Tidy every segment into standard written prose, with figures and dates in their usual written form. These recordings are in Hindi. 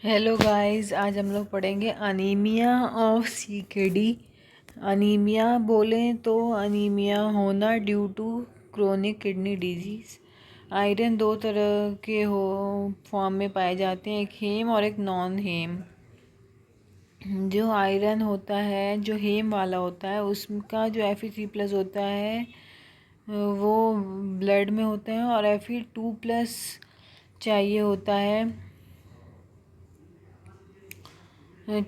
हेलो गाइस, आज हम लोग पढ़ेंगे अनीमिया ऑफ सीकेडी। अनीमिया बोलें तो अनीमिया होना due to chronic kidney disease. Iron दो तरह के फॉर्म में पाए जाते हैं, एक हेम और एक नॉन हेम। जो आयरन होता है, जो हेम वाला होता है, उसका जो Fe3+ होता है वो ब्लड में होता है, और Fe2+ चाहिए होता है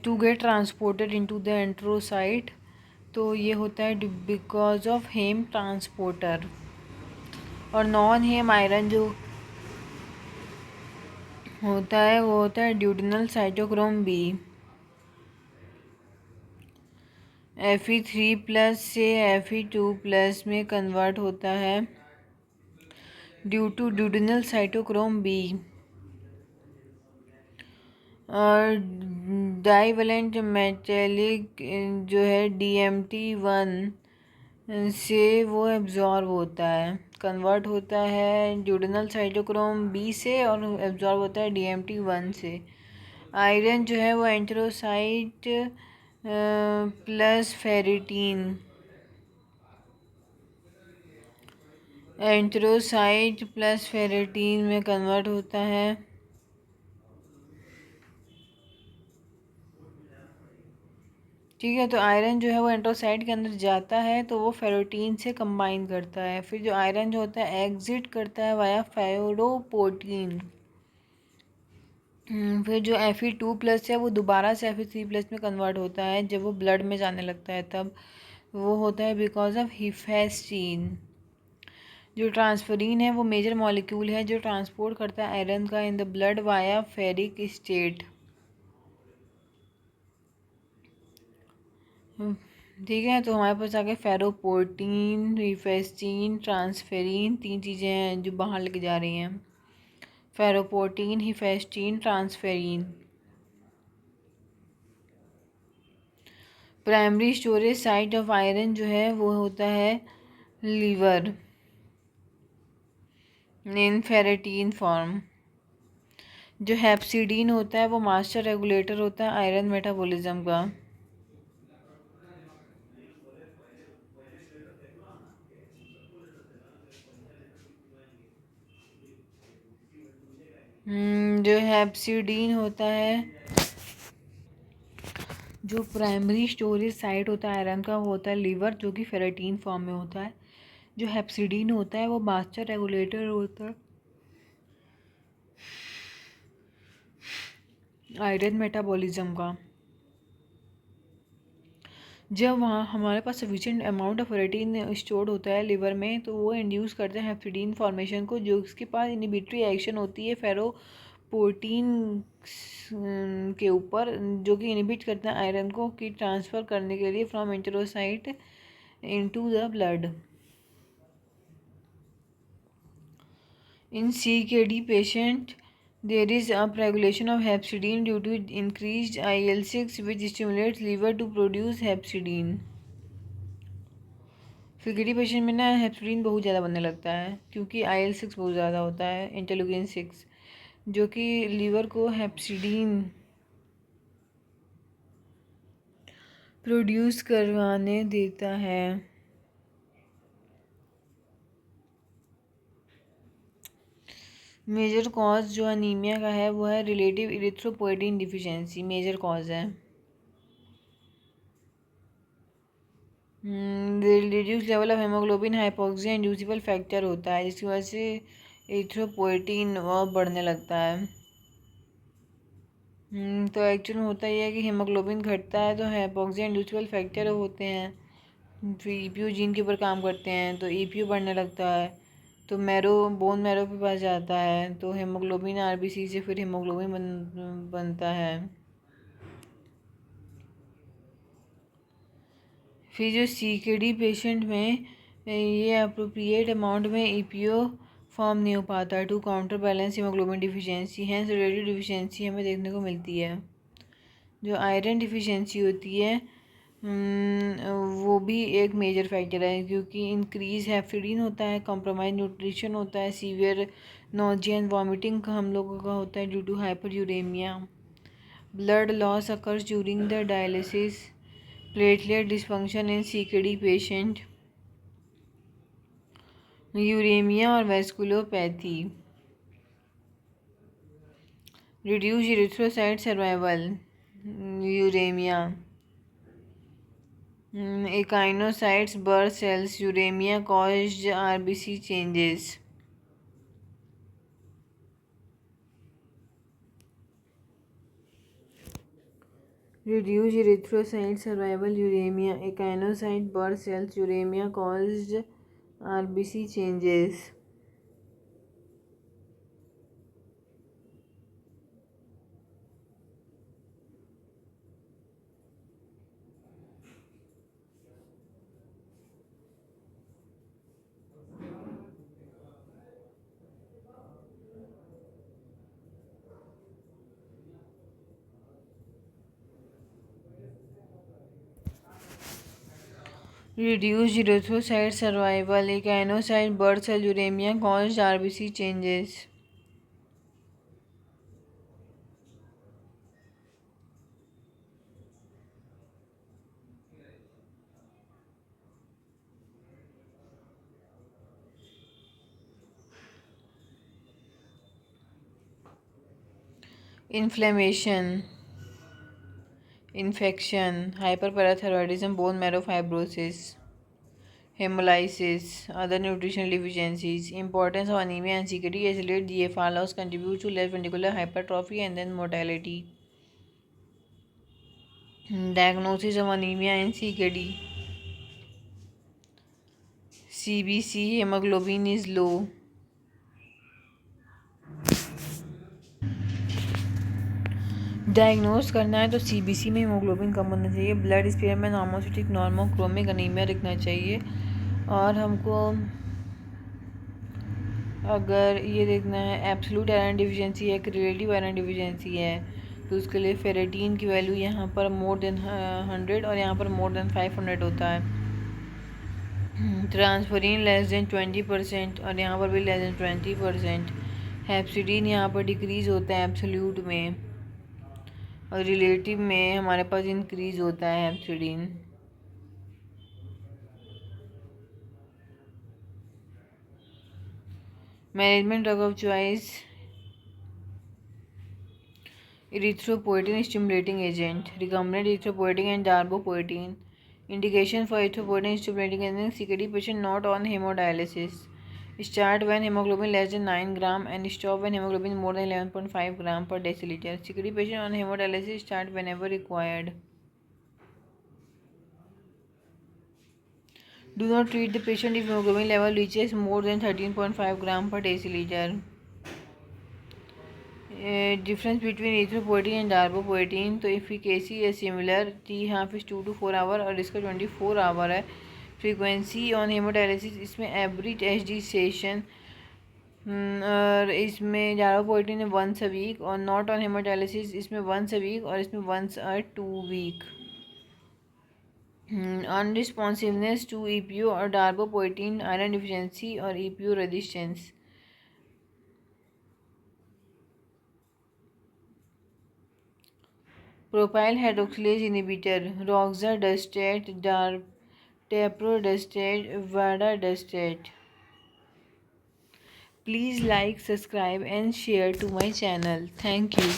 to get transported into the enterocyte. तो ये होता है बिकॉज ऑफ हेम ट्रांसपोर्टर। और नॉन हेम आयरन जो होता है वो होता है ड्यूडिनल साइटोक्रोम बी। Fe3+ से Fe2+ में कन्वर्ट होता है due to duodenal cytochrome B. और डाइवेलेंट मेटेलिक जो है DMT1 से वो एब्जॉर्ब होता है, कन्वर्ट होता है ड्यूडेनल साइटोक्रोम बी से, और एब्जॉर्ब होता है DMT1 से। आयरन जो है वो एंथ्रोसाइट प्लस फेरिटीन, एंथ्रोसाइट प्लस फेरिटीन में कन्वर्ट होता है। ठीक है, तो आयरन जो है वो एंट्रोसाइट के अंदर जाता है तो वो फेरोटीन से कंबाइन करता है। फिर जो आयरन जो होता है एग्जिट करता है वाया फेरोपोटीन। फिर जो Fe2+ है वो दोबारा से Fe3+ में कन्वर्ट होता है जब वो ब्लड में जाने लगता है, तब वो होता है बिकॉज ऑफ हिफेस्टीन। जो ट्रांसफरीन है वो मेजर मॉलिक्यूल है जो ट्रांसपोर्ट करता है आयरन का in the blood via ferric state. ठीक है, तो हमारे पास आगे फेरोपोटीन, हिफेस्टीन, ट्रांसफेरिन, तीन चीज़ें हैं जो बाहर लेके जा रही हैं। Ferroportin, hephaestin, transferrin. Primary storage site of iron जो है वो होता है लीवर इन फेरेटीन फॉर्म। जो हेप्सिडीन होता है वो मास्टर रेगुलेटर होता है आयरन मेटाबॉलिज्म का। जो हेप्सिडीन होता है, जो प्राइमरी स्टोरेज साइट होता है आयरन का वो होता है लीवर, जो कि फेरेटीन फॉर्म में होता है। जो हेप्सिडीन होता है वो मास्टर रेगुलेटर होता है आयरन मेटाबॉलिज्म का। जब वहाँ हमारे पास sufficient amount of ferritin stored होता है लिवर में, तो वो इंड्यूस करते हैं हेप्सिडीन फॉर्मेशन को, जो इसके पास इनिबिटरी एक्शन होती है फेरोपोटीन के ऊपर, जो कि इनिबिट करते हैं आयरन को कि ट्रांसफ़र करने के लिए from enterocyte into the blood. In CKD patient, there is upregulation of hepcidin due to increased IL-6, which stimulates liver to produce hepcidin. CKD patient में ना हेप्सिडीन बहुत ज़्यादा बनने लगता है क्योंकि IL-6 बहुत ज़्यादा होता है, इंटरल्यूकिन 6, जो कि लीवर को हेप्सिडीन प्रोड्यूस करवाने देता है। मेजर कॉज जो अनीमिया का है वो है relative erythropoietin deficiency, major cause है। Reduce level of haemoglobin hypoxia inducible factor होता है, जिसकी वजह से एरिथ्रोपोएटिन बढ़ने लगता है। तो एक्चुअल में होता यह है कि हेमोग्लोबिन घटता है तो हाइपोक्सिया इंड्यूसिबल फैक्टर होते हैं, फिर ईपीयू जीन के ऊपर काम करते हैं तो ईपीयू बढ़ने लगता है, तो बोन मैरो के पास जाता है, तो हेमोग्लोबिन आरबीसी से फिर हेमोग्लोबिन बनता है। फिर जो सीकेडी पेशेंट में ये अप्रोप्रिएट अमाउंट में ईपीओ फॉर्म नहीं हो पाता to counter balance haemoglobin deficiency, hence related deficiency हमें देखने को मिलती है। जो आयरन डिफिशियंसी होती है वो भी एक मेजर फैक्टर है, क्योंकि इंक्रीज हेप्सिडीन होता है, कॉम्प्रोमाइज न्यूट्रिशन होता है, सीवियर नोजिया एंड वॉमिटिंग हम लोगों का होता है due to hyper uraemia. Blood loss occurs during the dialysis. Platelet dysfunction in CKD patient. Uremia or vasculopathy. Reduce erythrocyte survival. Uremia. Echinocytes burst cells. Uremia caused RBC changes. Reduce erythrocyte survival. Uremia. Echinocyte burst cells. Uremia caused RBC changes. Reduced erythrocyte survival. Echinocyte burst cell. Uremia caused RBC changes. Inflammation, infection, hyperparathyroidism, bone marrow fibrosis, hemolysis, other nutritional deficiencies. Importance of anemia and CKD: accelerate GFR loss, contribute to left ventricular hypertrophy and then mortality. Diagnosis of anemia and CKD: CBC, hemoglobin is low. Diagnose करना है तो सीबीसी में हीमोग्लोबिन कम होना चाहिए, ब्लड स्पेयर में नॉर्मोसिटिक नॉर्मोक्रोमिक अनीमिया दिखना चाहिए, और हमको अगर ये देखना है एब्सोल्यूट आयरन डिफिशिएंसी है कि रिलेटिव आयरन डिफिशिएंसी है, तो उसके लिए फेरेटिन की वैल्यू यहाँ पर मोर देन 100 और यहाँ पर मोर देन 500 होता है। ट्रांसफरिन लेस देन 20% और यहाँ पर भी लेस देन 20%। हेप्सिडीन यहाँ पर डिक्रीज़ होता है एब्सोल्यूट में, और रिलेटिव में हमारे पास इंक्रीज़ होता है hepcidin. Management drug of choice: erythropoietin stimulating agent, recombinant erythropoietin and darbepoetin. Indication for erythropoietin stimulating agent: CKD patient not on hemodialysis. Start when hemoglobin less than 9 gram and stop when hemoglobin more than 11.5 gram per deciliter. CKD patient on hemodialysis start whenever required. Do not treat the patient if hemoglobin level reaches more than 13.5 gram per deciliter. Difference between erythropoietin and darbepoetin, तो efficacy है similar, T half is 2 to 4 hour और इसका 24 hour है। frequency on hemodialysis इसमें average HD session, और इसमें darbepoetin है once a week, और not on hemodialysis इसमें once a week और इसमें once a 2 week। unresponsiveness to EPO और darbepoetin, iron deficiency और EPO resistance। Propyl hydroxylase inhibitor: roxadustat, taprodustat, vadadustat. Please like, subscribe and share to my channel. Thank you.